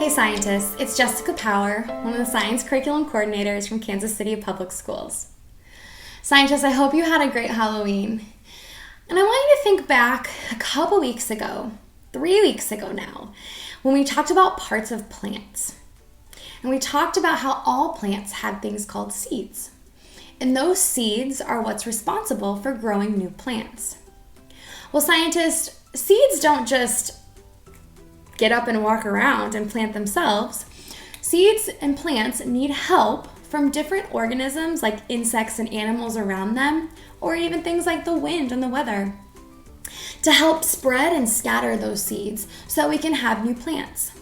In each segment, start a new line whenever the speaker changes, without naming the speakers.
Hey scientists, it's Jessica Power, one of the science curriculum coordinators from Kansas City Public Schools. Scientists, I hope you had a great Halloween. And I want you to think back a couple weeks ago, 3 weeks ago now, when we talked about parts of plants. And we talked about how all plants have things called seeds. And those seeds are what's responsible for growing new plants. Well, scientists, seeds don't just get up and walk around and plant themselves. Seeds and plants need help from different organisms like insects and animals around them, or even things like the wind and the weather, to help spread and scatter those seeds so that we can have new plants.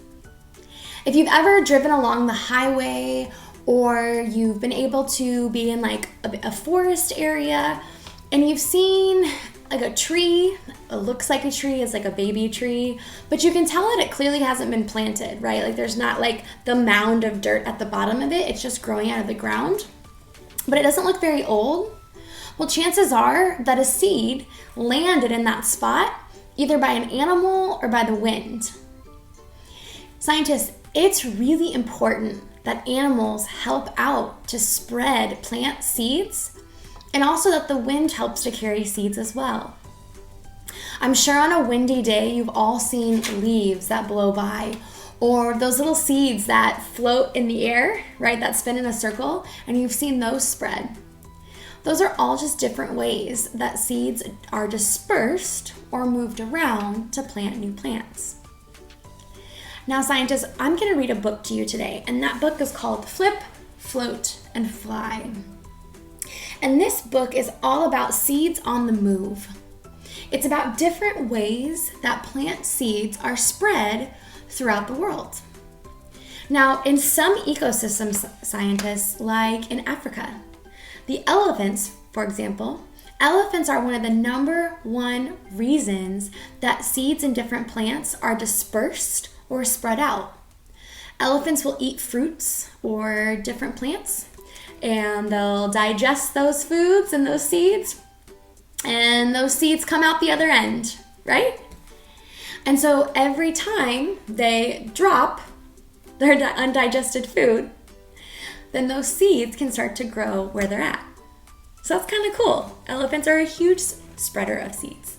If you've ever driven along the highway, or you've been able to be in like a forest area and you've seen like a tree, it looks like a tree, it's like a baby tree, but you can tell that it clearly hasn't been planted, right? Like there's not like the mound of dirt at the bottom of it, it's just growing out of the ground, but it doesn't look very old. Well, chances are that a seed landed in that spot either by an animal or by the wind. Scientists, it's really important that animals help out to spread plant seeds, and also that the wind helps to carry seeds as well. I'm sure on a windy day you've all seen leaves that blow by, or those little seeds that float in the air, right, that spin in a circle, and you've seen those spread. Those are all just different ways that seeds are dispersed or moved around to plant new plants. Now scientists, I'm going to read a book to you today, and that book is called Flip, Float, and Fly. And this book is all about seeds on the move. It's about different ways that plant seeds are spread throughout the world. Now, in some ecosystems, scientists, like in Africa, the elephants, for example, elephants are one of the number one reasons that seeds in different plants are dispersed or spread out. Elephants will eat fruits or different plants, and they'll digest those foods and those seeds come out the other end, right? And so every time they drop their undigested food, then those seeds can start to grow where they're at. So that's kind of cool. Elephants are a huge spreader of seeds.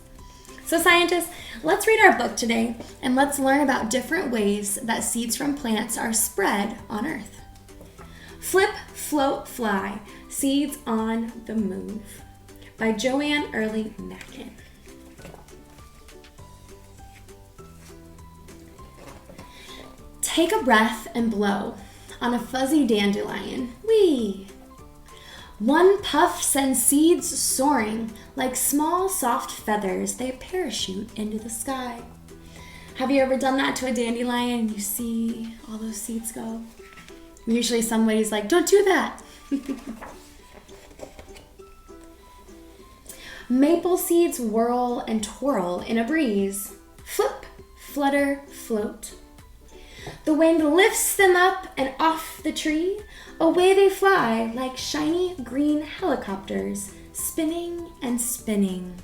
So scientists, let's read our book today and let's learn about different ways that seeds from plants are spread on Earth. Flip, Float, Fly, Seeds on the Move by Joanne Early Mackin. Take a breath and blow on a fuzzy dandelion. Whee! One puff sends seeds soaring like small soft feathers. They parachute into the sky. Have you ever done that to a dandelion and you see all those seeds go? Usually somebody's like, don't do that. Maple seeds whirl and twirl in a breeze. Flip, flutter, float. The wind lifts them up and off the tree. Away they fly like shiny green helicopters, spinning and spinning.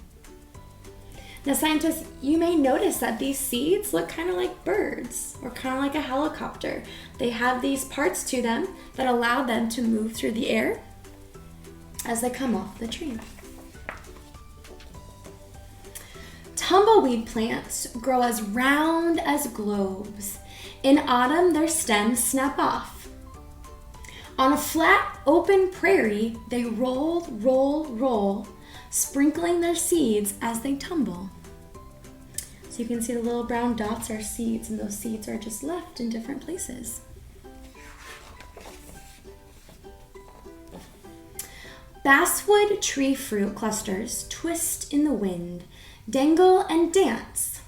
Now scientists, you may notice that these seeds look kind of like birds or kind of like a helicopter. They have these parts to them that allow them to move through the air as they come off the tree. Tumbleweed plants grow as round as globes. In autumn, their stems snap off. On a flat, open prairie, they roll, roll, roll, sprinkling their seeds as they tumble. So you can see the little brown dots are seeds, and those seeds are just left in different places. Basswood tree fruit clusters twist in the wind, dangle and dance.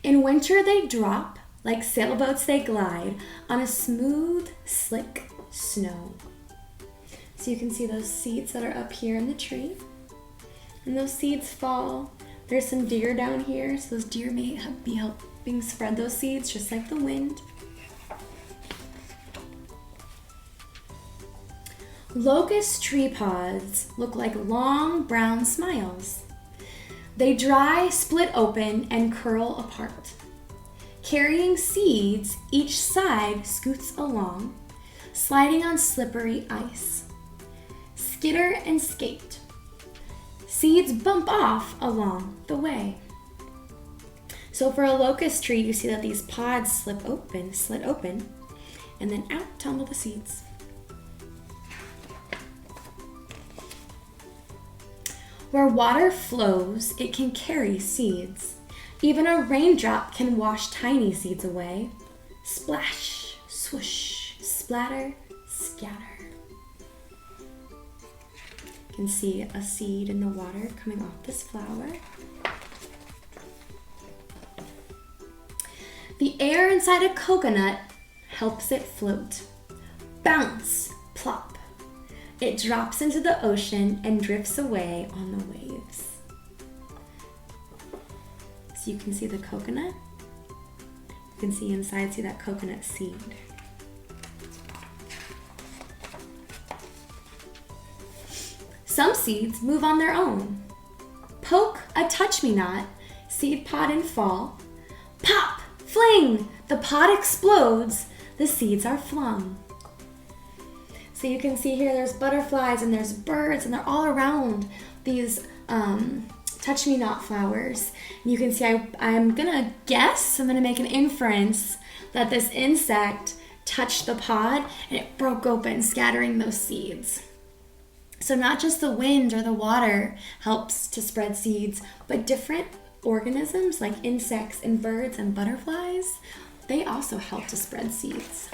In winter they drop, like sailboats they glide, on a smooth, slick snow. So you can see those seeds that are up here in the tree. And those seeds fall. There's some deer down here, so those deer may be helping spread those seeds just like the wind. Locust tree pods look like long brown smiles. They dry, split open, and curl apart. Carrying seeds, each side scoots along, sliding on slippery ice. Skitter and skate. Seeds bump off along the way. So for a locust tree, you see that these pods slit open, and then out tumble the seeds. Where water flows, it can carry seeds. Even a raindrop can wash tiny seeds away. Splash, swoosh, splatter, scatter. You can see a seed in the water coming off this flower. The air inside a coconut helps it float. Bounce, plop. It drops into the ocean and drifts away on the waves. So you can see the coconut. You can see inside, see that coconut seed. Some seeds move on their own. Poke a touch-me-not, seed pod in fall. Pop, fling, the pod explodes, the seeds are flung. So you can see here there's butterflies and there's birds and they're all around these touch-me-not flowers. And you can see I'm gonna make an inference that this insect touched the pod and it broke open, scattering those seeds. So not just the wind or the water helps to spread seeds, but different organisms like insects and birds and butterflies, they also help to spread seeds.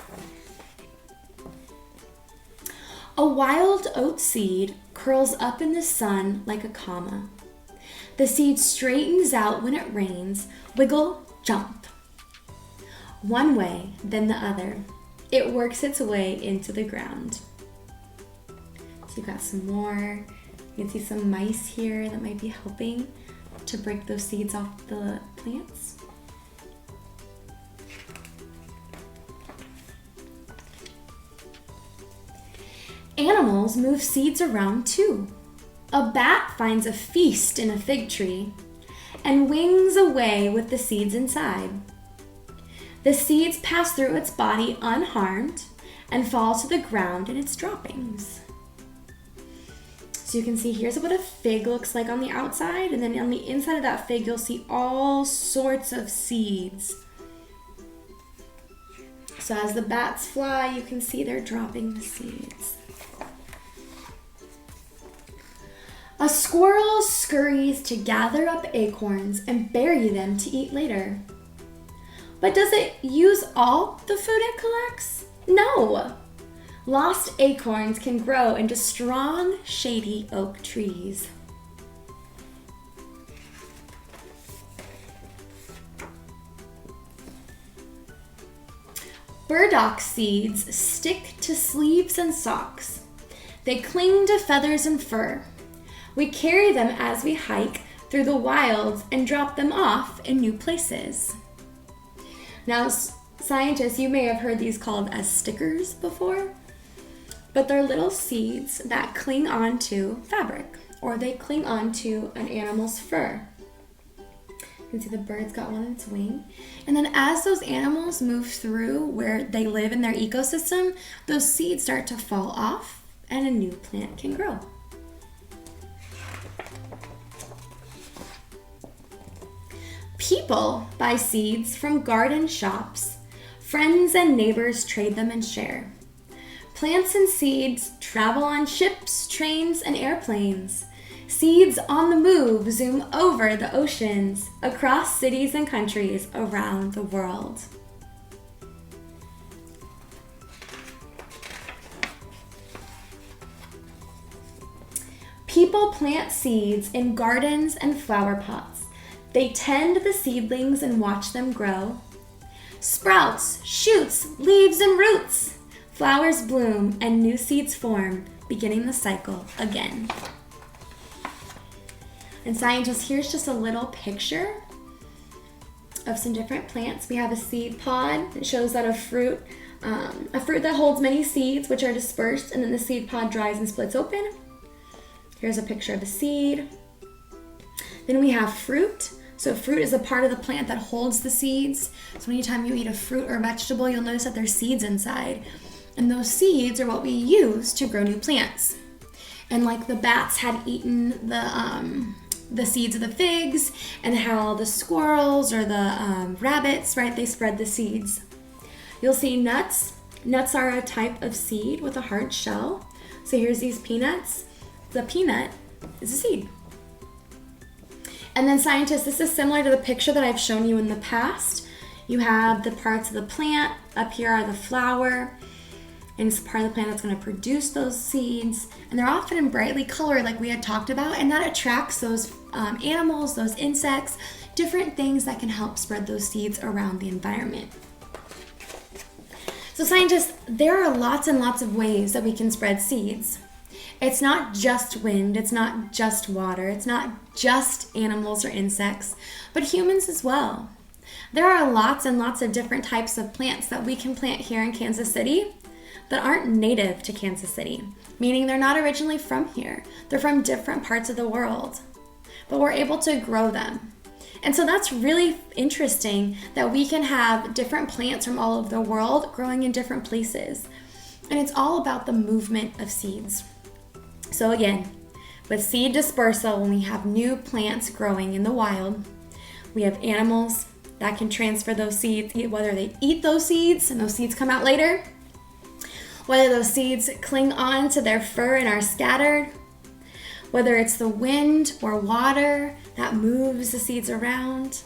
A wild oat seed curls up in the sun like a comma. The seed straightens out when it rains, wiggle, jump. One way, then the other. It works its way into the ground. So you've got some more. You can see some mice here that might be helping to break those seeds off the plants. Animals move seeds around too. A bat finds a feast in a fig tree and wings away with the seeds inside. The seeds pass through its body unharmed and fall to the ground in its droppings. So you can see here's what a fig looks like on the outside, and then on the inside of that fig you'll see all sorts of seeds. So as the bats fly, you can see they're dropping the seeds. A squirrel scurries to gather up acorns and bury them to eat later. But does it use all the food it collects? No! Lost acorns can grow into strong, shady oak trees. Burdock seeds stick to sleeves and socks. They cling to feathers and fur. We carry them as we hike through the wilds and drop them off in new places. Now, scientists, you may have heard these called as stickers before, but they're little seeds that cling onto fabric, or they cling onto an animal's fur. You can see the bird's got one on its wing. And then as those animals move through where they live in their ecosystem, those seeds start to fall off and a new plant can grow. People buy seeds from garden shops. Friends and neighbors trade them and share. Plants and seeds travel on ships, trains, and airplanes. Seeds on the move zoom over the oceans, across cities and countries around the world. People plant seeds in gardens and flower pots. They tend the seedlings and watch them grow. Sprouts, shoots, leaves, and roots. Flowers bloom and new seeds form, beginning the cycle again. And scientists, here's just a little picture of some different plants. We have a seed pod. It shows that a fruit that holds many seeds, which are dispersed, and then the seed pod dries and splits open. Here's a picture of a seed. Then we have fruit. So fruit is a part of the plant that holds the seeds. So anytime you eat a fruit or vegetable, you'll notice that there's seeds inside. And those seeds are what we use to grow new plants. And like the bats had eaten the seeds of the figs, and how the squirrels or the rabbits, right, they spread the seeds. You'll see nuts. Nuts are a type of seed with a hard shell. So here's these peanuts. The peanut is a seed. And then scientists, this is similar to the picture that I've shown you in the past. You have the parts of the plant. Up here are the flower. And it's part of the plant that's going to produce those seeds. And they're often in brightly colored like we had talked about. And that attracts those animals, those insects, different things that can help spread those seeds around the environment. So scientists, there are lots and lots of ways that we can spread seeds. It's not just wind, it's not just water, it's not just animals or insects, but humans as well. There are lots and lots of different types of plants that we can plant here in Kansas City that aren't native to Kansas City, meaning they're not originally from here. They're from different parts of the world, but we're able to grow them. And so that's really interesting that we can have different plants from all over the world growing in different places. And it's all about the movement of seeds. So again, with seed dispersal, when we have new plants growing in the wild, we have animals that can transfer those seeds, whether they eat those seeds and those seeds come out later, whether those seeds cling on to their fur and are scattered, whether it's the wind or water that moves the seeds around,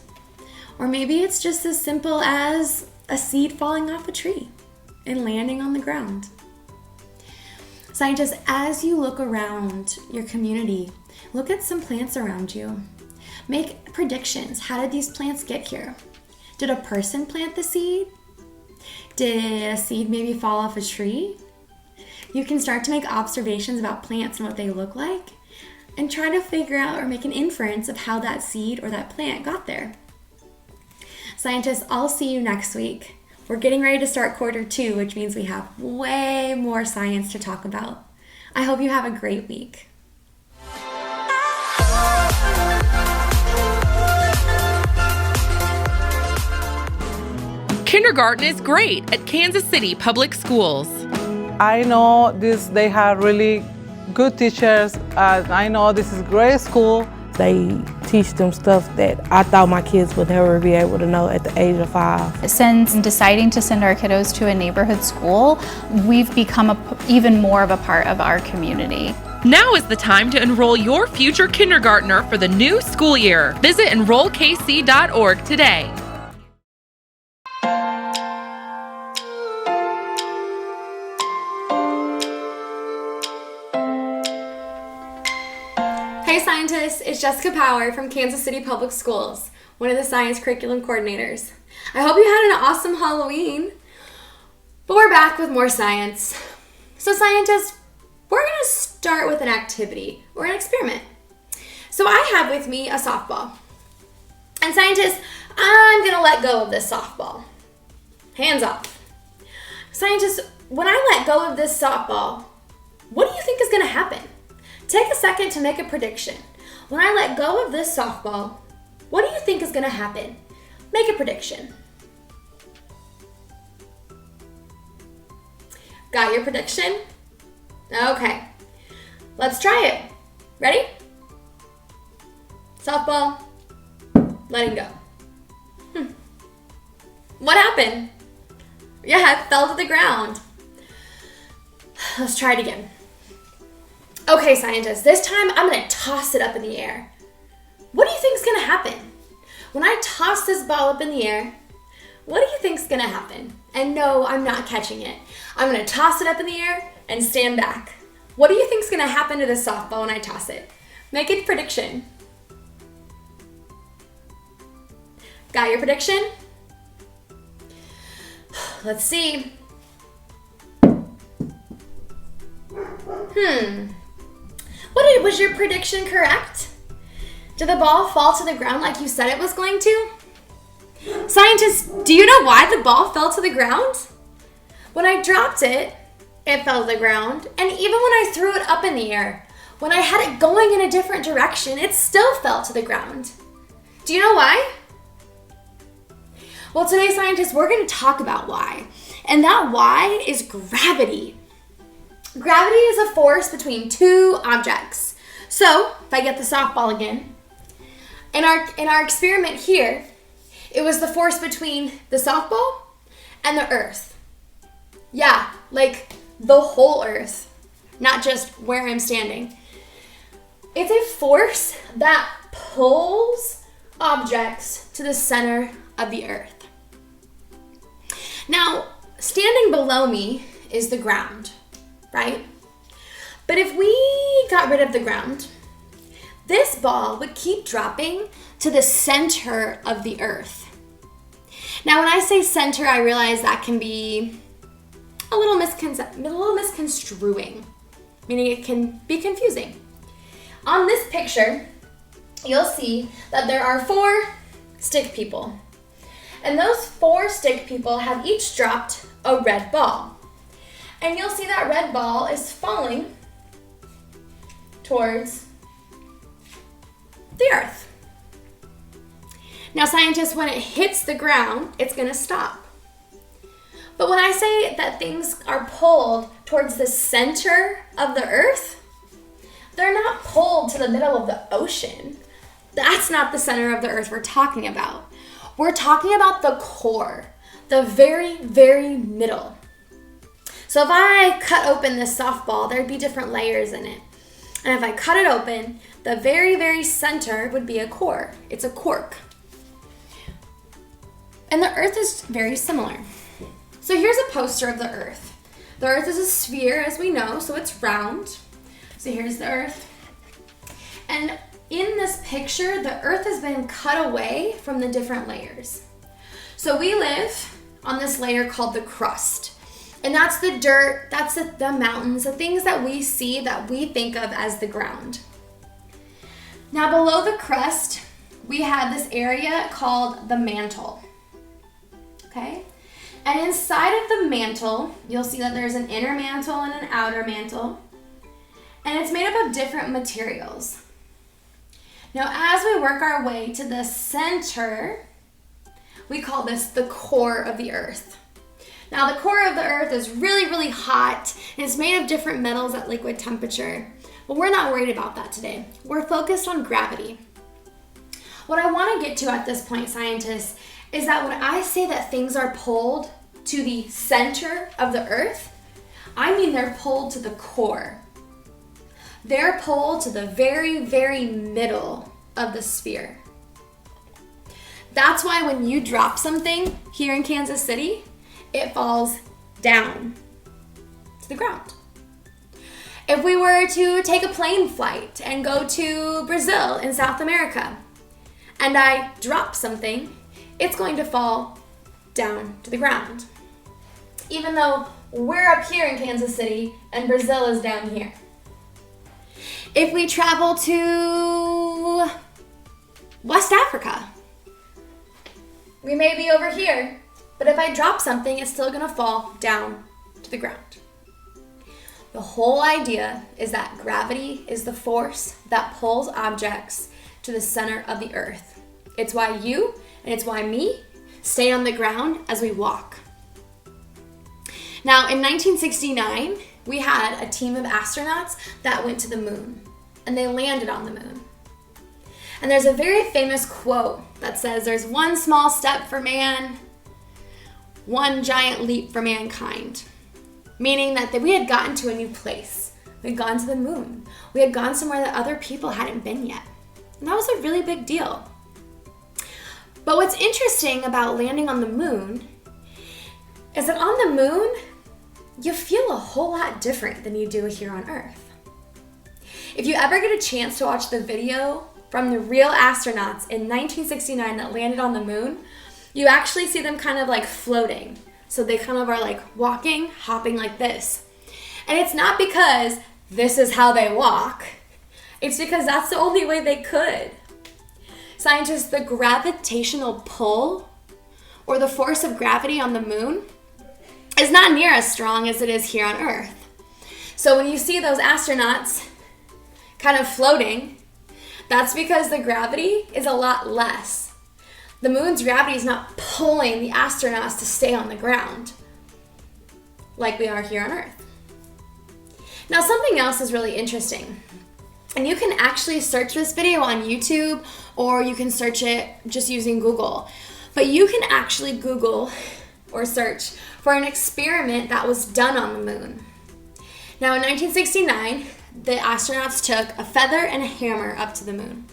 or maybe it's just as simple as a seed falling off a tree and landing on the ground. Scientists, as you look around your community, look at some plants around you. Make predictions. How did these plants get here? Did a person plant the seed? Did a seed maybe fall off a tree? You can start to make observations about plants and what they look like, and try to figure out or make an inference of how that seed or that plant got there. Scientists, I'll see you next week. We're getting ready to start quarter 2, which means we have way more science to talk about. I hope you have a great week.
Kindergarten is great at Kansas City Public Schools.
I know they have really good teachers. I know this is a great school.
They teach them stuff that I thought my kids would never be able to know at the age of 5.
Since deciding to send our kiddos to a neighborhood school, we've become even more of a part of our community.
Now is the time to enroll your future kindergartner for the new school year. Visit enrollkc.org today.
Hey scientists, it's Jessica Power from Kansas City Public Schools, one of the science curriculum coordinators. I hope you had an awesome Halloween, but we're back with more science. So scientists, we're going to start with an activity or an experiment. So I have with me a softball. And scientists, I'm going to let go of this softball. Hands off. Scientists, when I let go of this softball, what do you think is going to happen? Take a second to make a prediction. When I let go of this softball, what do you think is going to happen? Make a prediction. Got your prediction? Okay, let's try it. Ready? Softball, letting go. What happened? Yeah, it fell to the ground. Let's try it again. Okay, scientists, this time I'm going to toss it up in the air. What do you think is going to happen? When I toss this ball up in the air, what do you think is going to happen? And no, I'm not catching it. I'm going to toss it up in the air and stand back. What do you think is going to happen to this softball when I toss it? Make a prediction. Got your prediction? Let's see. Was your prediction correct? Did the ball fall to the ground like you said it was going to? Scientists, do you know why the ball fell to the ground? When I dropped it, it fell to the ground. And even when I threw it up in the air, when I had it going in a different direction, it still fell to the ground. Do you know why? Well, today, scientists, we're going to talk about why. And that why is gravity. Gravity is a force between two objects. So, if I get the softball again, in our experiment here, it was the force between the softball and the earth. Yeah, like the whole earth, not just where I'm standing. It's a force that pulls objects to the center of the earth. Now, standing below me is the ground, right? But if we got rid of the ground, this ball would keep dropping to the center of the earth. Now, when I say center, I realize that can be a little misconstruing, meaning it can be confusing. On this picture, you'll see that there are 4 stick people. And those 4 stick people have each dropped a red ball. And you'll see that red ball is falling towards the earth. Now, scientists, when it hits the ground, it's going to stop. But when I say that things are pulled towards the center of the earth, they're not pulled to the middle of the ocean. That's not the center of the earth we're talking about. We're talking about the core, the very, very middle. So if I cut open this softball, there'd be different layers in it. And if I cut it open, the very, very center would be a core. It's a cork. And the earth is very similar. So here's a poster of the earth. The earth is a sphere, as we know, so it's round. So here's the earth. And in this picture, the earth has been cut away from the different layers. So we live on this layer called the crust. And that's the dirt, that's the mountains, the things that we see that we think of as the ground. Now below the crust, we have this area called the mantle. Okay? And inside of the mantle, you'll see that there's an inner mantle and an outer mantle. And it's made up of different materials. Now, as we work our way to the center, we call this the core of the earth. Now, the core of the earth is really, really hot, and it's made of different metals at liquid temperature. But we're not worried about that today. We're focused on gravity. What I want to get to at this point, scientists, is that when I say that things are pulled to the center of the earth, I mean they're pulled to the core. They're pulled to the very, very middle of the sphere. That's why when you drop something here in Kansas City, it falls down to the ground. If we were to take a plane flight and go to Brazil in South America, and I drop something, it's going to fall down to the ground. Even though we're up here in Kansas City and Brazil is down here. If we travel to West Africa, we may be over here, but if I drop something, it's still gonna fall down to the ground. The whole idea is that gravity is the force that pulls objects to the center of the earth. It's why you and it's why me stay on the ground as we walk. Now, in 1969, we had a team of astronauts that went to the moon, and they landed on the moon. And there's a very famous quote that says, "There's one small step for man, one giant leap for mankind." Meaning that we had gotten to a new place. We had gone to the moon. We had gone somewhere that other people hadn't been yet. And that was a really big deal. But what's interesting about landing on the moon is that on the moon, you feel a whole lot different than you do here on Earth. If you ever get a chance to watch the video from the real astronauts in 1969 that landed on the moon, you actually see them kind of like floating. So they kind of are like walking, hopping like this. And it's not because this is how they walk. It's because that's the only way they could. Scientists, the gravitational pull, or the force of gravity on the moon, is not near as strong as it is here on Earth. So when you see those astronauts kind of floating, That's because the gravity is a lot less. The moon's gravity is not pulling the astronauts to stay on the ground like we are here on Earth. Now, something else is really interesting. And you can actually search this video on YouTube, or you can search it just using Google. But you can actually Google or search for an experiment that was done on the moon. Now, in 1969, the astronauts took a feather and a hammer up to the moon.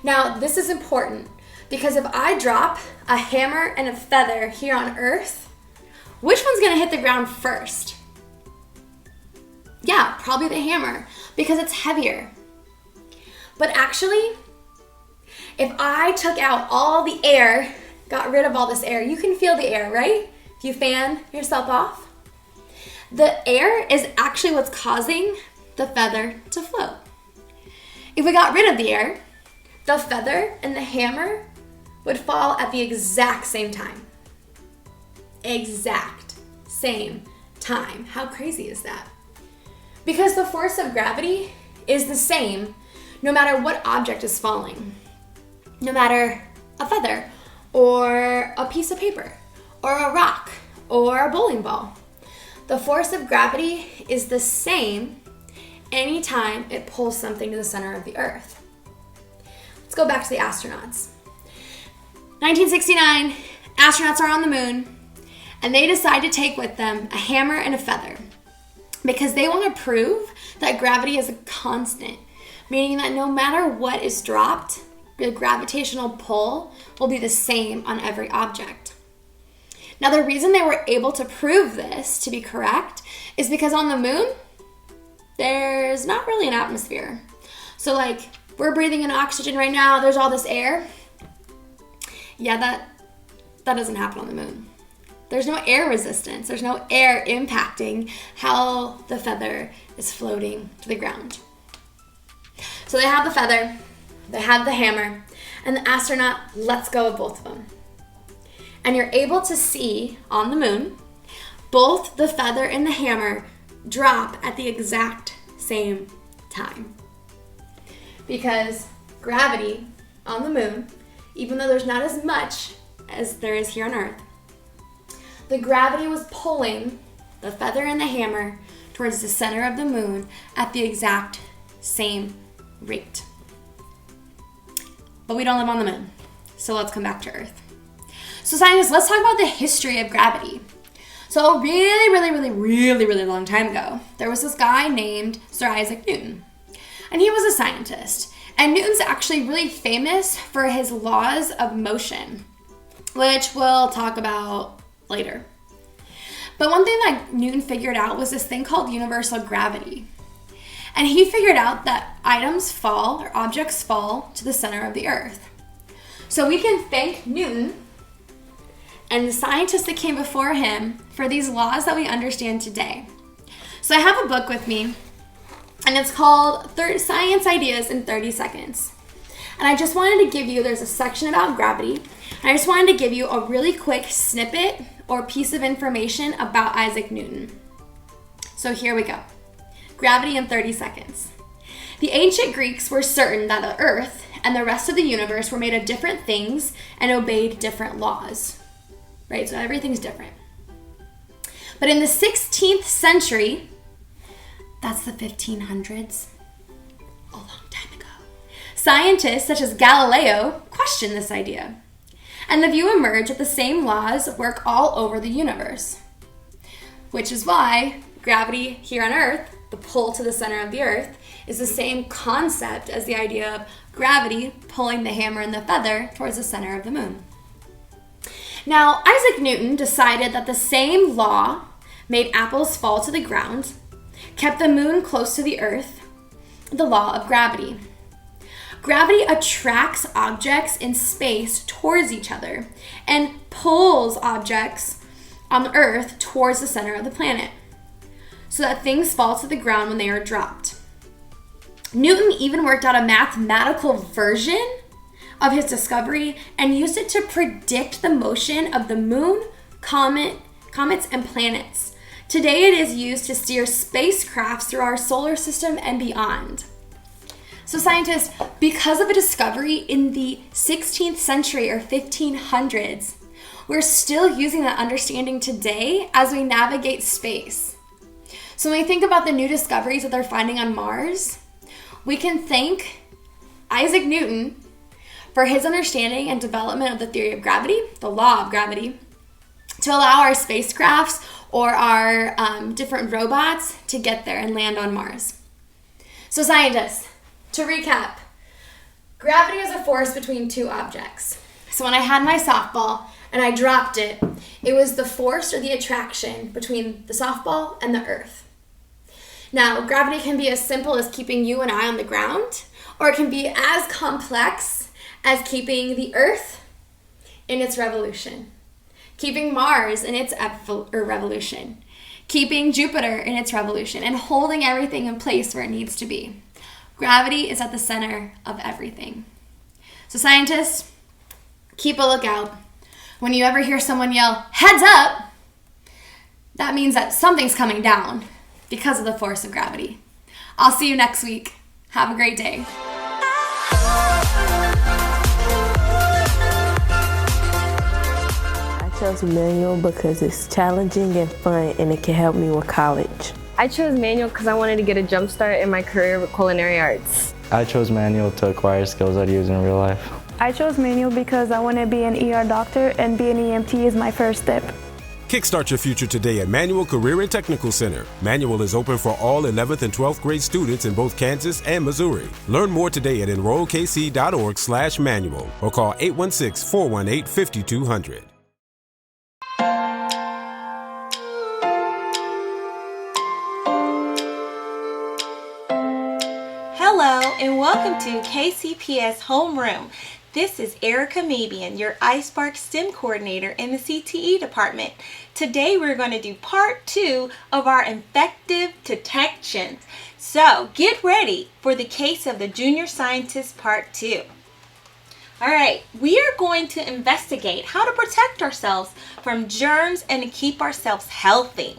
Now, this is important because if I drop a hammer and a feather here on Earth, which one's gonna hit the ground first? Yeah, probably the hammer, because it's heavier. But actually, if I took out all the air, got rid of all this air, you can feel the air, right? If you fan yourself off. The air is actually what's causing the feather to float. If we got rid of the air, the feather and the hammer would fall at the exact same time. Exact same time. How crazy is that? Because the force of gravity is the same no matter what object is falling. No matter a feather or a piece of paper or a rock or a bowling ball. The force of gravity is the same anytime it pulls something to the center of the Earth. Let's go back to the astronauts. 1969, astronauts are on the moon, and they decide to take with them a hammer and a feather because they want to prove that gravity is a constant, meaning that no matter what is dropped, the gravitational pull will be the same on every object. Now, the reason they were able to prove this to be correct is because on the moon, there's not really an atmosphere. So like, we're breathing in oxygen right now, there's all this air. Yeah, that doesn't happen on the moon. There's no air resistance. There's no air impacting how the feather is floating to the ground. So they have the feather, they have the hammer, and the astronaut lets go of both of them. And you're able to see on the moon, both the feather and the hammer drop at the exact same time. Because gravity on the moon, even though there's not as much as there is here on Earth, the gravity was pulling the feather and the hammer towards the center of the moon at the exact same rate. But we don't live on the moon, so let's come back to Earth. So scientists, let's talk about the history of gravity. So a really long time ago, there was this guy named Sir Isaac Newton. And he was a scientist. And Newton's actually really famous for his laws of motion, which we'll talk about later. But one thing that Newton figured out was this thing called universal gravity. And he figured out that items fall, or objects fall, to the center of the Earth. So we can thank Newton and the scientists that came before him for these laws that we understand today. So I have a book with me, and it's called Science Ideas in 30 Seconds. And I just wanted to give you, there's a section about gravity, and I just wanted to give you a really quick snippet or piece of information about Isaac Newton. So here we go. Gravity in 30 seconds. The ancient Greeks were certain that the Earth and the rest of the universe were made of different things and obeyed different laws. Right, so everything's different. But in the 16th century, that's the 1500s, a long time ago, scientists such as Galileo questioned this idea. And the view emerged that the same laws work all over the universe, which is why gravity here on Earth, the pull to the center of the Earth, is the same concept as the idea of gravity pulling the hammer and the feather towards the center of the moon. Now, Isaac Newton decided that the same law made apples fall to the ground, kept the moon close to the Earth, the law of gravity. Gravity attracts objects in space towards each other and pulls objects on the Earth towards the center of the planet so that things fall to the ground when they are dropped. Newton even worked out a mathematical version of his discovery and used it to predict the motion of the moon, comets, and planets. Today it is used to steer spacecrafts through our solar system and beyond. So scientists, because of a discovery in the 16th century or 1500s, we're still using that understanding today as we navigate space. So when we think about the new discoveries that they're finding on Mars, we can thank Isaac Newton for his understanding and development of the theory of gravity, the law of gravity, to allow our spacecrafts or our different robots to get there and land on Mars. So scientists, to recap, gravity is a force between two objects. So when I had my softball and I dropped it, it was the force or the attraction between the softball and the earth. Now, gravity can be as simple as keeping you and I on the ground, or it can be as complex as keeping the earth in its revolution, keeping Mars in its revolution, keeping Jupiter in its revolution, and holding everything in place where it needs to be. Gravity is at the center of everything. So scientists, keep a lookout. When you ever hear someone yell, "Heads up!" that means that something's coming down because of the force of gravity. I'll see you next week. Have a great day.
I chose manual because it's challenging and fun, and it can help me with college.
I chose manual because I wanted to get a jump start in my career with culinary arts.
I chose manual to acquire skills I'd use in real life.
I chose manual because I want to be an ER doctor, and being an EMT is my first step.
Kickstart your future today at Manual Career and Technical Center. Manual is open for all 11th and 12th grade students in both Kansas and Missouri. Learn more today at enrollkc.org/manual or call 816-418-5200.
Hello and welcome to KCPS Homeroom. This is Erica Mabian, your iSpark STEM coordinator in the CTE department. Today we're going to do part 2 of our infective detection. So get ready for the case of the junior scientist part 2. Alright, we are going to investigate how to protect ourselves from germs and to keep ourselves healthy.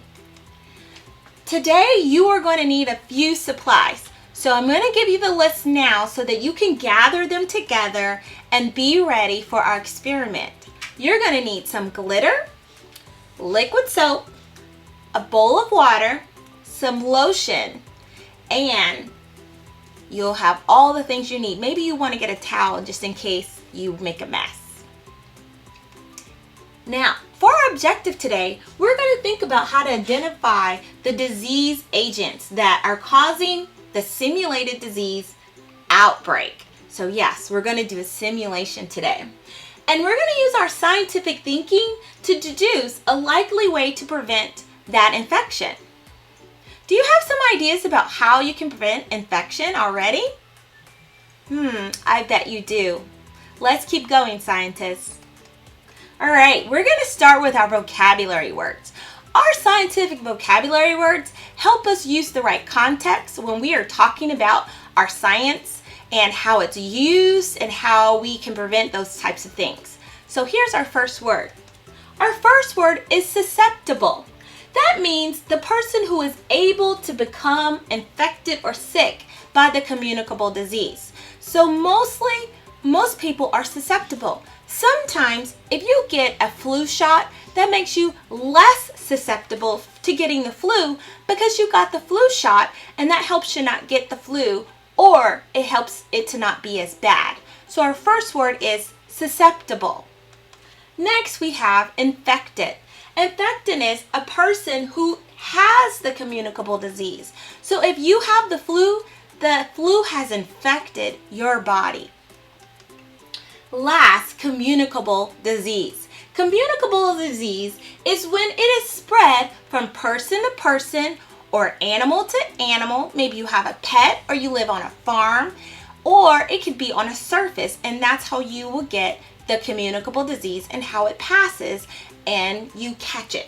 Today you are going to need a few supplies. So I'm going to give you the list now so that you can gather them together and be ready for our experiment. You're going to need some glitter, liquid soap, a bowl of water, some lotion, and you'll have all the things you need. Maybe you want to get a towel just in case you make a mess. Now, for our objective today, we're going to think about how to identify the disease agents that are causing the simulated disease outbreak. So yes, we're going to do a simulation today. And we're going to use our scientific thinking to deduce a likely way to prevent that infection. Do you have some ideas about how you can prevent infection already? I bet you do. Let's keep going, scientists. All right, we're going to start with our vocabulary words. Our scientific vocabulary words help us use the right context when we are talking about our science and how it's used and how we can prevent those types of things. So here's our first word. Our first word is susceptible. That means the person who is able to become infected or sick by the communicable disease. So most people are susceptible. Sometimes if you get a flu shot, that makes you less susceptible to getting the flu because you got the flu shot, and that helps you not get the flu, or it helps it to not be as bad. So our first word is susceptible. Next we have infected. Infected is a person who has the communicable disease. So if you have the flu has infected your body. Last, communicable disease. Communicable disease is when it is spread from person to person or animal to animal. Maybe you have a pet or you live on a farm, or it could be on a surface, and that's how you will get the communicable disease and how it passes and you catch it.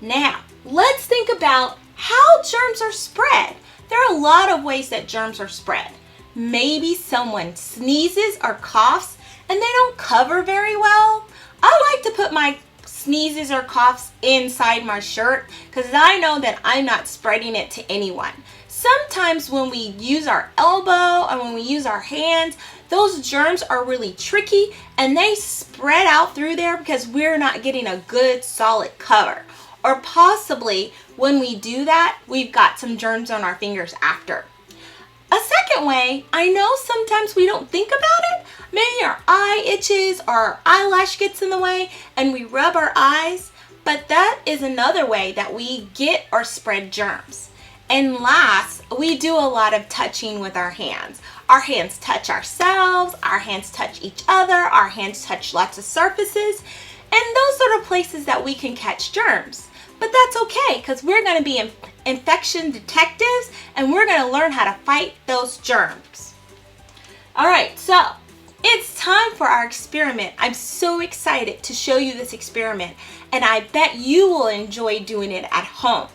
Now, let's think about how germs are spread. There are a lot of ways that germs are spread. Maybe someone sneezes or coughs and they don't cover very well. I like to put my sneezes or coughs inside my shirt, because I know that I'm not spreading it to anyone. Sometimes when we use our elbow and when we use our hands, those germs are really tricky and they spread out through there because we're not getting a good solid cover. Or possibly when we do that, we've got some germs on our fingers after. A second way, I know sometimes we don't think about it. Maybe our eye itches or our eyelash gets in the way and we rub our eyes, but that is another way that we get or spread germs. And last, we do a lot of touching with our hands. Our hands touch ourselves, our hands touch each other, our hands touch lots of surfaces, and those are the places that we can catch germs. But that's okay, because we're going to be infection detectives and we're going to learn how to fight those germs. All right, so it's time for our experiment. I'm so excited to show you this experiment, and I bet you will enjoy doing it at home.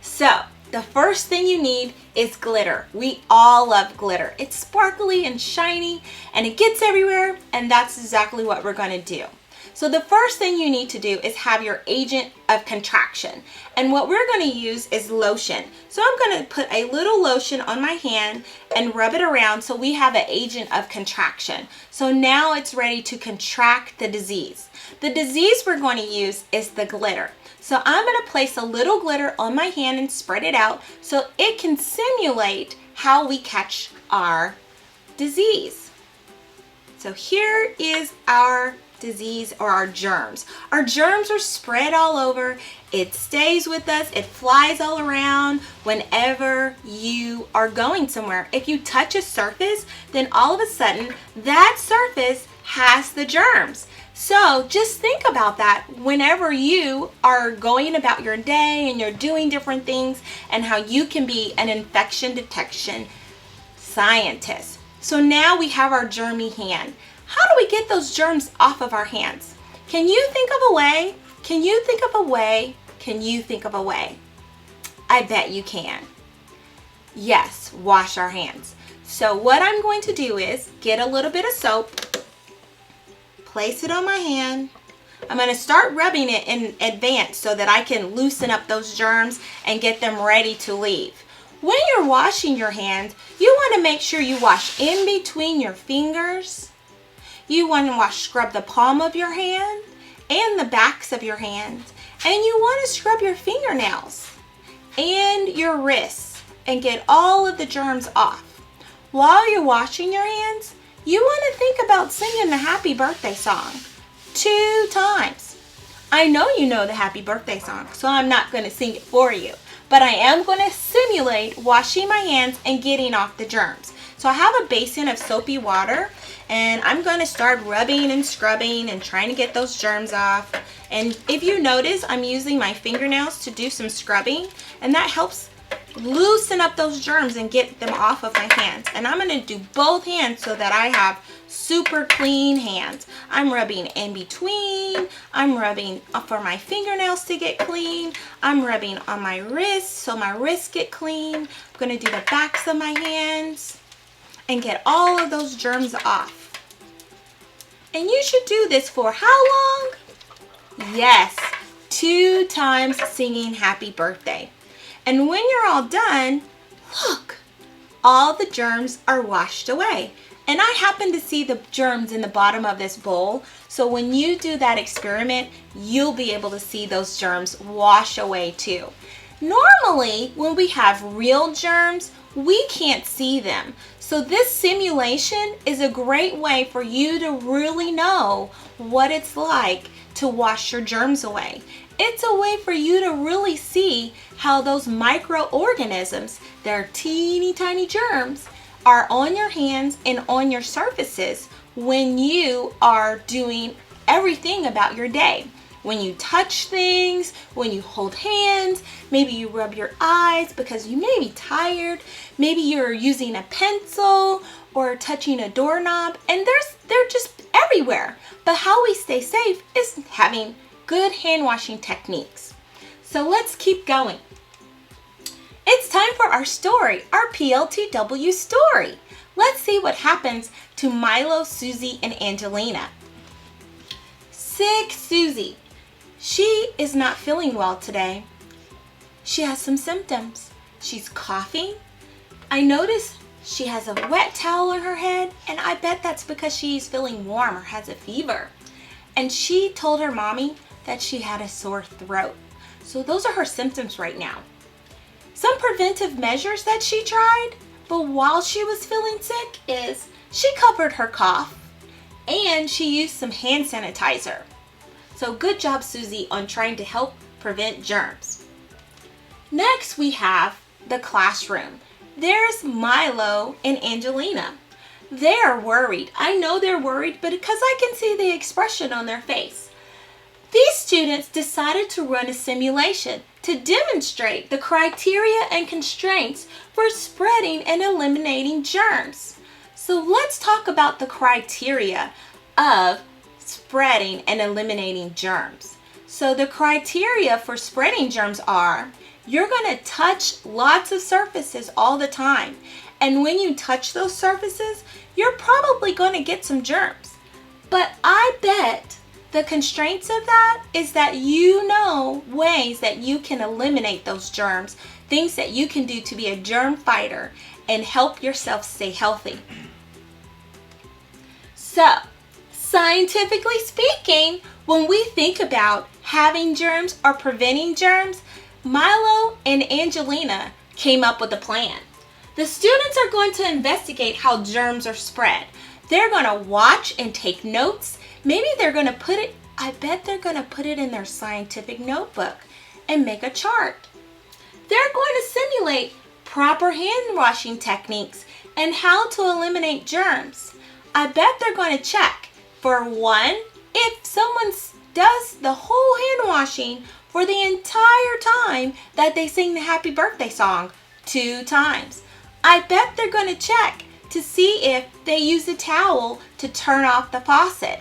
So, the first thing you need is glitter. We all love glitter. It's sparkly and shiny and it gets everywhere, and that's exactly what we're going to do. So the first thing you need to do is have your agent of contraction. And what we're going to use is lotion. So I'm going to put a little lotion on my hand and rub it around so we have an agent of contraction. So now it's ready to contract the disease. The disease we're going to use is the glitter. So I'm going to place a little glitter on my hand and spread it out so it can simulate how we catch our disease. So here is our disease, or our germs. Our germs are spread all over. It stays with us. It flies all around whenever you are going somewhere. If you touch a surface, then all of a sudden that surface has the germs. So just think about that whenever you are going about your day and you're doing different things, and how you can be an infection detection scientist. So now we have our germy hand. How do we get those germs off of our hands? Can you think of a way? Can you think of a way? Can you think of a way? I bet you can. Yes, wash our hands. So what I'm going to do is get a little bit of soap, place it on my hand. I'm going to start rubbing it in advance so that I can loosen up those germs and get them ready to leave. When you're washing your hands, you want to make sure you wash in between your fingers. You want to scrub the palm of your hand and the backs of your hands. And you want to scrub your fingernails and your wrists and get all of the germs off. While you're washing your hands, you want to think about singing the happy birthday song 2 times. I know you know the happy birthday song, so I'm not going to sing it for you. But I am going to simulate washing my hands and getting off the germs. So I have a basin of soapy water, and I'm going to start rubbing and scrubbing and trying to get those germs off. And if you notice, I'm using my fingernails to do some scrubbing, and that helps loosen up those germs and get them off of my hands. And I'm going to do both hands so that I have super clean hands. I'm rubbing in between. I'm rubbing for my fingernails to get clean. I'm rubbing on my wrists so my wrists get clean. I'm going to do the backs of my hands and get all of those germs off. And you should do this for how long? Yes, 2 times singing happy birthday. And when you're all done, look, all the germs are washed away. And I happen to see the germs in the bottom of this bowl. So when you do that experiment, you'll be able to see those germs wash away too. Normally, when we have real germs, we can't see them. So this simulation is a great way for you to really know what it's like to wash your germs away. It's a way for you to really see how those microorganisms, they're teeny tiny germs, are on your hands and on your surfaces when you are doing everything about your day. When you touch things, when you hold hands, maybe you rub your eyes because you may be tired, maybe you're using a pencil or touching a doorknob, and they're just everywhere. But how we stay safe is having good hand washing techniques. So let's keep going. It's time for our story, our PLTW story. Let's see what happens to Milo, Susie, and Angelina. Sick Susie. She is not feeling well today. She has some symptoms. She's coughing. I notice she has a wet towel on her head, and I bet that's because she's feeling warm or has a fever. And she told her mommy that she had a sore throat. So those are her symptoms right now. Some preventive measures that she tried, but while she was feeling sick, is she covered her cough and she used some hand sanitizer. So good job, Susie, on trying to help prevent germs. Next, we have the classroom. There's Milo and Angelina. They're worried. I know they're worried, but because I can see the expression on their face. These students decided to run a simulation to demonstrate the criteria and constraints for spreading and eliminating germs. So let's talk about the criteria of spreading and eliminating germs. So the criteria for spreading germs are, you're going to touch lots of surfaces all the time. And when you touch those surfaces, you're probably going to get some germs. But I bet the constraints of that is that you know ways that you can eliminate those germs, things that you can do to be a germ fighter and help yourself stay healthy. So, scientifically speaking, when we think about having germs or preventing germs, Milo and Angelina came up with a plan. The students are going to investigate how germs are spread. They're going to watch and take notes. Maybe they're going to put it, I bet they're going to put it in their scientific notebook and make a chart. They're going to simulate proper hand washing techniques and how to eliminate germs. I bet they're going to check, for one, if someone does the whole hand washing for the entire time that they sing the happy birthday song 2 times. I bet they're going to check to see if they use a towel to turn off the faucet.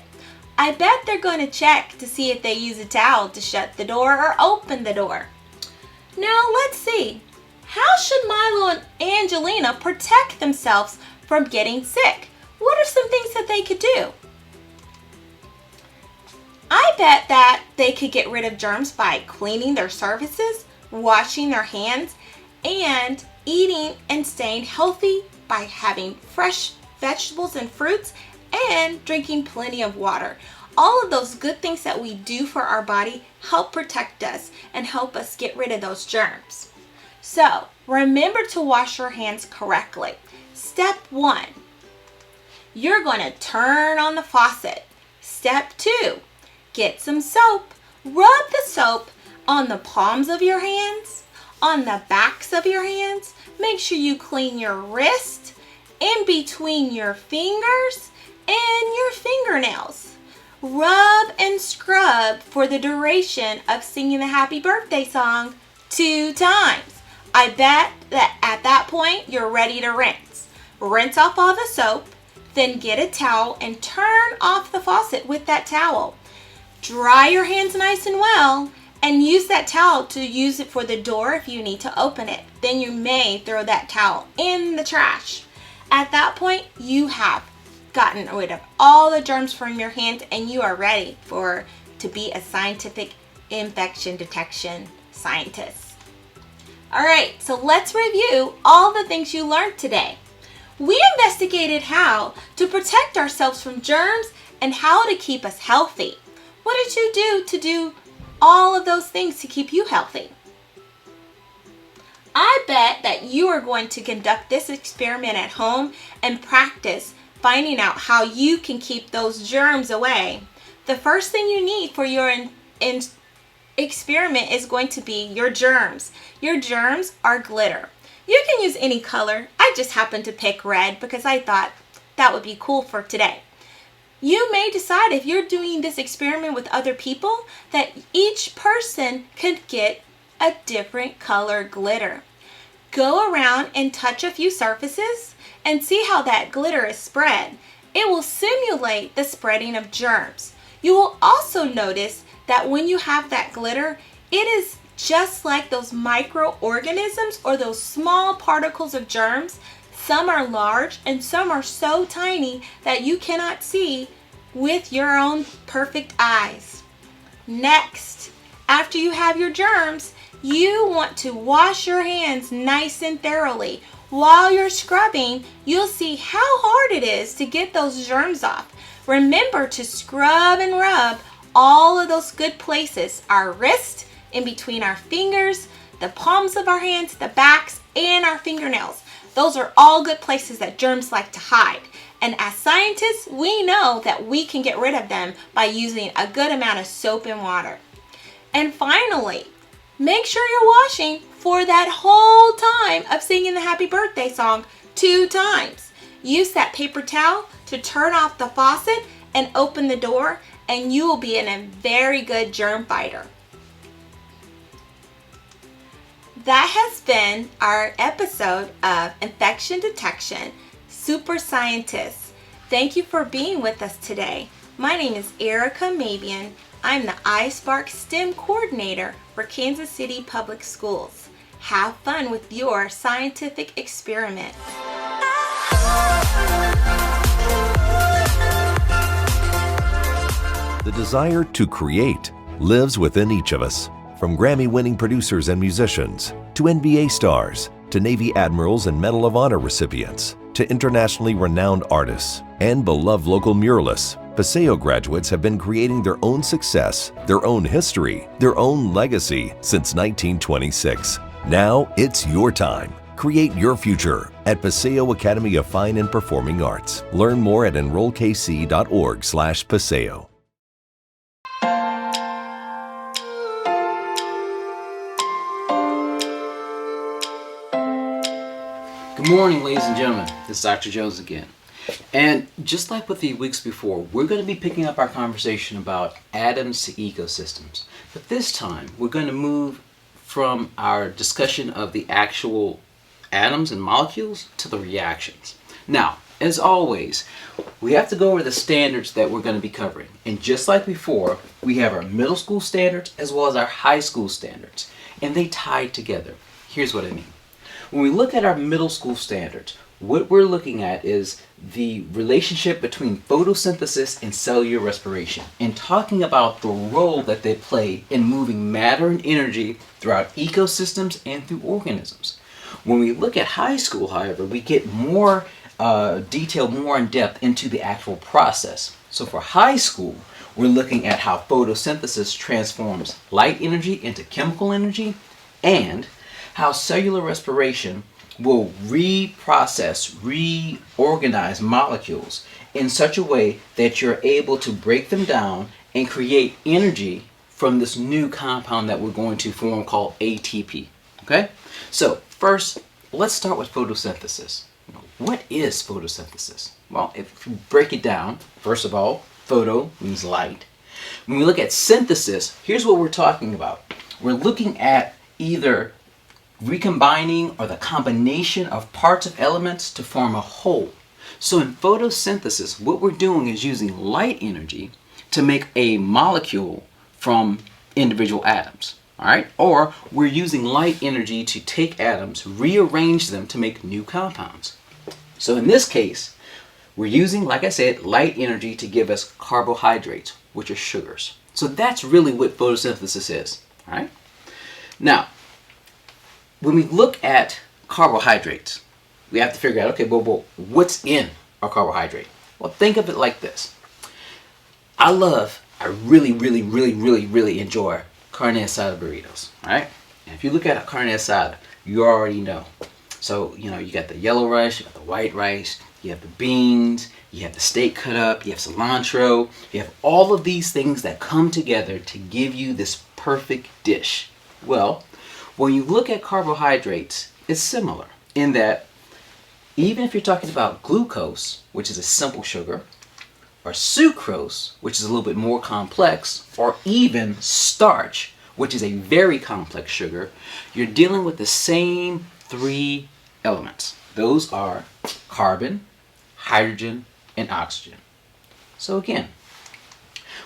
I bet they're going to check to see if they use a towel to shut the door or open the door. Now let's see. How should Milo and Angelina protect themselves from getting sick? What are some things that they could do? I bet that they could get rid of germs by cleaning their surfaces, washing their hands, and eating and staying healthy by having fresh vegetables and fruits and drinking plenty of water. All of those good things that we do for our body help protect us and help us get rid of those germs. So, remember to wash your hands correctly. Step 1, you're going to turn on the faucet. Step 2, get some soap. Rub the soap on the palms of your hands, on the backs of your hands. Make sure you clean your wrist, in between your fingers, and your fingernails. Rub and scrub for the duration of singing the happy birthday song 2 times. I bet that at that point you're ready to rinse. Rinse off all the soap, then get a towel and turn off the faucet with that towel. Dry your hands nice and well and use that towel to use it for the door if you need to open it. Then you may throw that towel in the trash. At that point, you have gotten rid of all the germs from your hands and you are ready to be a scientific infection detection scientist. All right, so let's review all the things you learned today. We investigated how to protect ourselves from germs and how to keep us healthy. What did you do to do all of those things to keep you healthy? I bet that you are going to conduct this experiment at home and practice finding out how you can keep those germs away. The first thing you need for your experiment is going to be your germs. Your germs are glitter. You can use any color. I just happened to pick red because I thought that would be cool for today. You may decide if you're doing this experiment with other people that each person could get a different color glitter. Go around and touch a few surfaces and see how that glitter is spread. It will simulate the spreading of germs. You will also notice that when you have that glitter, it is just like those microorganisms or those small particles of germs. Some are large and some are so tiny that you cannot see with your own perfect eyes. Next, after you have your germs, you want to wash your hands nice and thoroughly. While you're scrubbing, you'll see how hard it is to get those germs off. Remember to scrub and rub all of those good places, our wrist, in between our fingers, the palms of our hands, the backs, and our fingernails. Those are all good places that germs like to hide. And as scientists, we know that we can get rid of them by using a good amount of soap and water. And finally, make sure you're washing for that whole time of singing the happy birthday song 2 times. Use that paper towel to turn off the faucet and open the door, and you will be in a very good germ fighter. That has been our episode of Infection Detection Super Scientists. Thank you for being with us today. My name is Erica Mabian. I'm the iSpark STEM coordinator for Kansas City Public Schools. Have fun with your scientific experiment.
The desire to create lives within each of us. From Grammy-winning producers and musicians, to NBA stars, to Navy admirals and Medal of Honor recipients, to internationally renowned artists and beloved local muralists, Paseo graduates have been creating their own success, their own history, their own legacy since 1926. Now it's your time. Create your future at Paseo Academy of Fine and Performing Arts. Learn more at enrollkc.org/Paseo.
Good morning, ladies and gentlemen. This is Dr. Jones again. And just like with the weeks before, we're going to be picking up our conversation about atoms to ecosystems. But this time, we're going to move from our discussion of the actual atoms and molecules to the reactions. Now, as always, we have to go over the standards that we're going to be covering. And just like before, we have our middle school standards as well as our high school standards. And they tie together. Here's what I mean. When we look at our middle school standards, what we're looking at is the relationship between photosynthesis and cellular respiration, and talking about the role that they play in moving matter and energy throughout ecosystems and through organisms. When we look at high school, however, we get more detail, more in depth into the actual process. So for high school, we're looking at how photosynthesis transforms light energy into chemical energy, and how cellular respiration will reprocess, reorganize molecules in such a way that you're able to break them down and create energy from this new compound that we're going to form called ATP. Okay? So first, let's start with photosynthesis. What is photosynthesis? Well, if you break it down, first of all, photo means light. When we look at synthesis, here's what we're talking about. We're looking at either recombining or the combination of parts of elements to form a whole. So in photosynthesis, what we're doing is using light energy to make a molecule from individual atoms. All right? Or we're using light energy to take atoms, rearrange them to make new compounds. So in this case, we're using, like I said, light energy to give us carbohydrates, which are sugars. So that's really what photosynthesis is. All right? Now, when we look at carbohydrates, we have to figure out, okay, well, what's in a carbohydrate? Well, think of it like this. I really enjoy carne asada burritos, right? And if you look at a carne asada, you already know. So, you got the yellow rice, you got the white rice, you have the beans, you have the steak cut up, you have cilantro, you have all of these things that come together to give you this perfect dish. Well, when you look at carbohydrates, it's similar in that even if you're talking about glucose, which is a simple sugar, or sucrose, which is a little bit more complex, or even starch, which is a very complex sugar, you're dealing with the same 3 elements. Those are carbon, hydrogen, and oxygen. So again,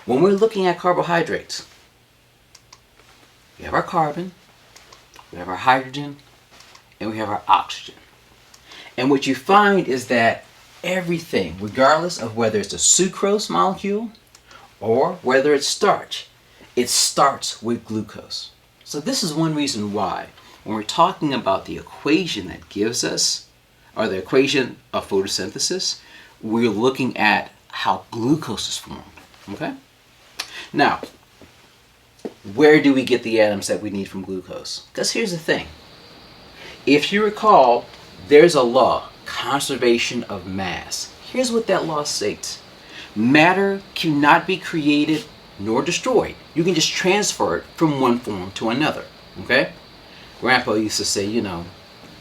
when we're looking at carbohydrates, we have our carbon, we have our hydrogen, and we have our oxygen. And what you find is that everything, regardless of whether it's a sucrose molecule or whether it's starch, it starts with glucose. So this is one reason why when we're talking about the equation that gives us, or the equation of photosynthesis, we're looking at how glucose is formed, okay? Now, where do we get the atoms that we need from glucose? Because here's the thing. If you recall, there's a law, conservation of mass. Here's what that law states. Matter cannot be created nor destroyed. You can just transfer it from one form to another, okay? Grandpa used to say, you know,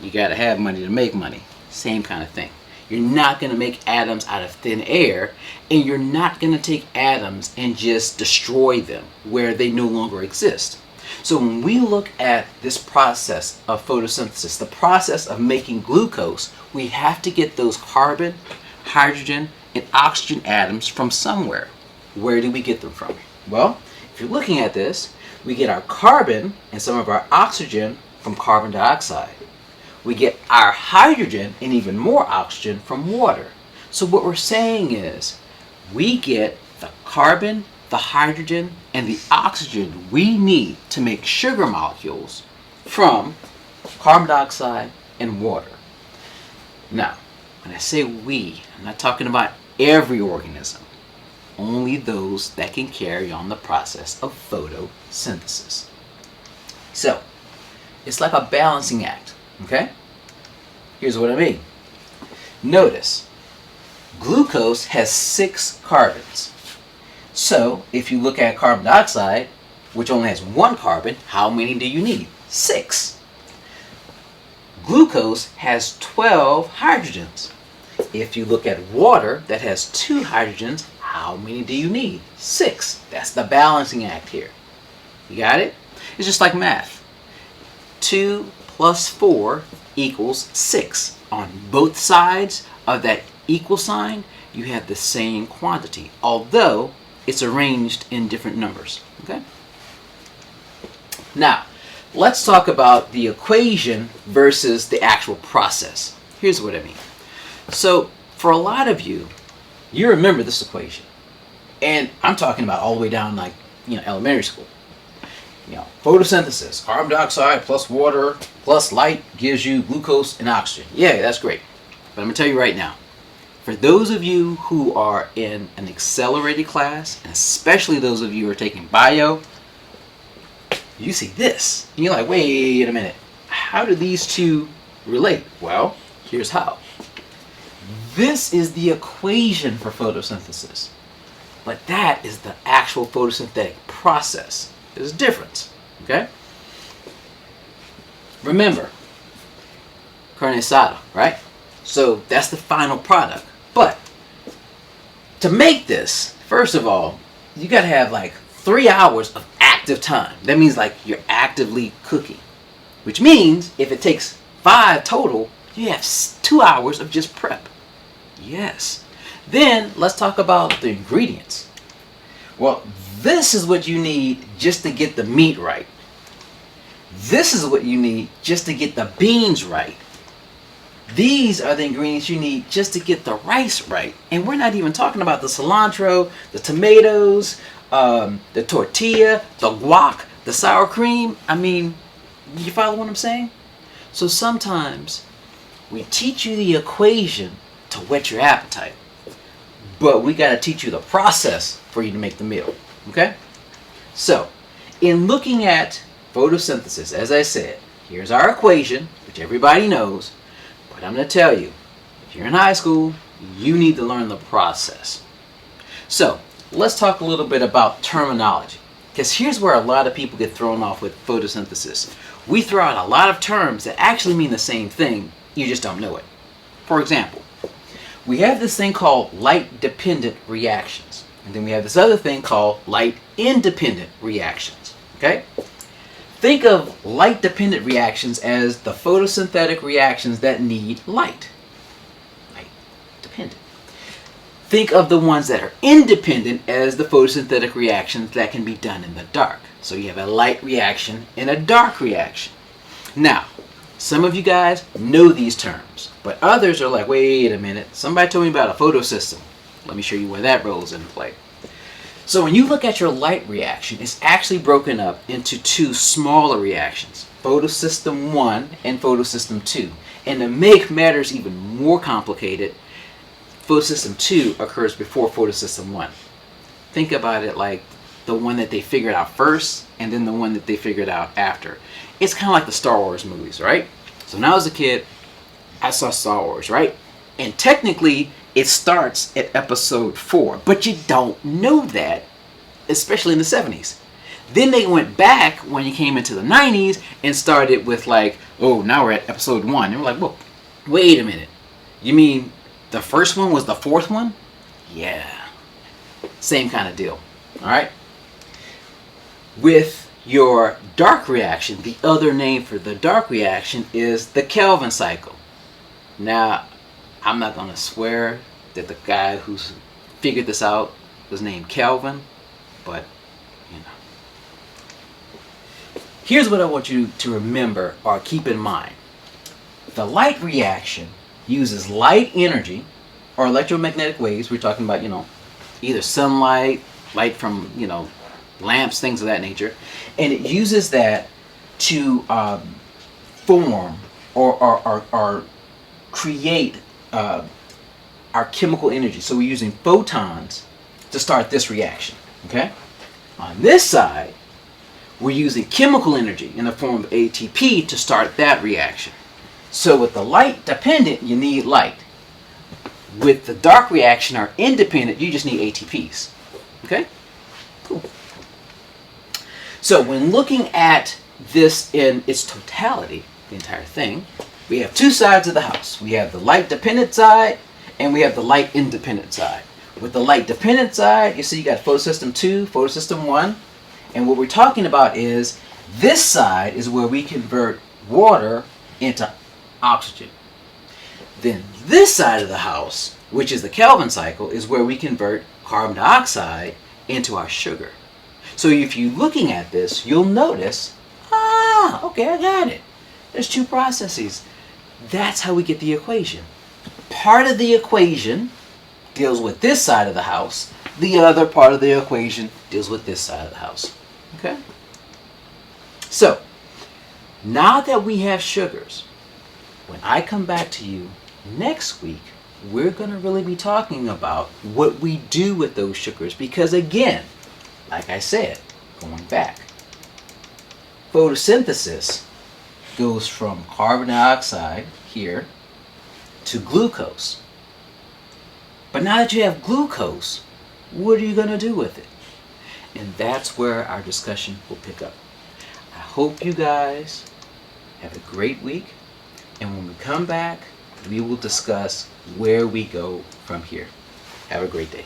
you gotta have money to make money. Same kind of thing. You're not gonna make atoms out of thin air, and you're not gonna take atoms and just destroy them where they no longer exist. So when we look at this process of photosynthesis, the process of making glucose, we have to get those carbon, hydrogen, and oxygen atoms from somewhere. Where do we get them from? Well, if you're looking at this, we get our carbon and some of our oxygen from carbon dioxide. We get our hydrogen and even more oxygen from water. So what we're saying is we get the carbon, the hydrogen, and the oxygen we need to make sugar molecules from carbon dioxide and water. Now, when I say we, I'm not talking about every organism, only those that can carry on the process of photosynthesis. So, it's like a balancing act, okay? Here's what I mean. Notice, glucose has 6 carbons. So, if you look at carbon dioxide, which only has 1 carbon, how many do you need? 6. Glucose has 12 hydrogens. If you look at water that has 2 hydrogens, how many do you need? 6. That's the balancing act here. You got it? It's just like math. 2 plus 4 equals 6. On both sides of that equal sign, you have the same quantity, although it's arranged in different numbers. Okay? Now, let's talk about the equation versus the actual process. Here's what I mean. So, for a lot of you, you remember this equation. And I'm talking about all the way down like, elementary school. Photosynthesis, carbon dioxide plus water plus light gives you glucose and oxygen. Yeah, that's great. But I'm going to tell you right now, for those of you who are in an accelerated class, and especially those of you who are taking bio, you see this. And you're like, wait a minute. How do these two relate? Well, here's how. This is the equation for photosynthesis. But that is the actual photosynthetic process. There's a difference, okay? Remember, carne asada, right? So that's the final product. But to make this, first of all, you gotta have like 3 hours of active time. That means like you're actively cooking. Which means if it takes 5 total, you have 2 hours of just prep. Yes. Then let's talk about the ingredients. Well, this is what you need just to get the meat right. This is what you need just to get the beans right. These are the ingredients you need just to get the rice right. And we're not even talking about the cilantro, the tomatoes, the tortilla, the guac, the sour cream. I mean, you follow what I'm saying? So sometimes we teach you the equation to whet your appetite. But we got to teach you the process for you to make the meal. Okay? So, in looking at photosynthesis, as I said, here's our equation, which everybody knows. But I'm going to tell you, if you're in high school, you need to learn the process. So, let's talk a little bit about terminology. Because here's where a lot of people get thrown off with photosynthesis. We throw out a lot of terms that actually mean the same thing, you just don't know it. For example, we have this thing called light-dependent reactions. And then we have this other thing called light-independent reactions. Okay? Think of light-dependent reactions as the photosynthetic reactions that need light. Light-dependent. Think of the ones that are independent as the photosynthetic reactions that can be done in the dark. So you have a light reaction and a dark reaction. Now, some of you guys know these terms, but others are like, wait a minute, somebody told me about a photosystem. Let me show you where that rolls into play. So when you look at your light reaction, it's actually broken up into two smaller reactions, photosystem 1 and photosystem 2. And to make matters even more complicated, photosystem 2 occurs before photosystem 1. Think about it like the one that they figured out first and then the one that they figured out after. It's kind of like the Star Wars movies, right? So when I was a kid, I saw Star Wars, right? And technically, it starts at episode 4, but you don't know that, especially in the 70s. Then they went back when you came into the 90s and started with like, oh, now we're at episode 1. And we're like, well, wait a minute. You mean the first one was the fourth one? Yeah. Same kind of deal. All right? With your dark reaction, the other name for the dark reaction is the Kelvin cycle. Now, I'm not going to swear that the guy who's figured this out was named Kelvin, but, you know. Here's what I want you to remember or keep in mind. The light reaction uses light energy or electromagnetic waves. We're talking about, you know, either sunlight, light from, you know, lamps, things of that nature. And it uses that to form or create our chemical energy. So we're using photons to start this reaction, okay? On this side, we're using chemical energy in the form of ATP to start that reaction. So with the light dependent, you need light. With the dark reaction or independent, you just need ATPs, okay? Cool. So when looking at this in its totality, the entire thing, we have two sides of the house. We have the light dependent side and we have the light independent side. With the light dependent side, you see you got photosystem 2, photosystem 1. And what we're talking about is this side is where we convert water into oxygen. Then this side of the house, which is the Kelvin cycle, is where we convert carbon dioxide into our sugar. So if you're looking at this, you'll notice, okay, I got it. There's two processes. That's how we get the equation. Part of the equation deals with this side of the house. The other part of the equation deals with this side of the house. Okay? So, now that we have sugars, when I come back to you next week, we're going to really be talking about what we do with those sugars. Because again, like I said, going back, photosynthesis goes from carbon dioxide here to glucose. But now that you have glucose, what are you going to do with it? And that's where our discussion will pick up. I hope you guys have a great week. And when we come back, we will discuss where we go from here. Have a great day.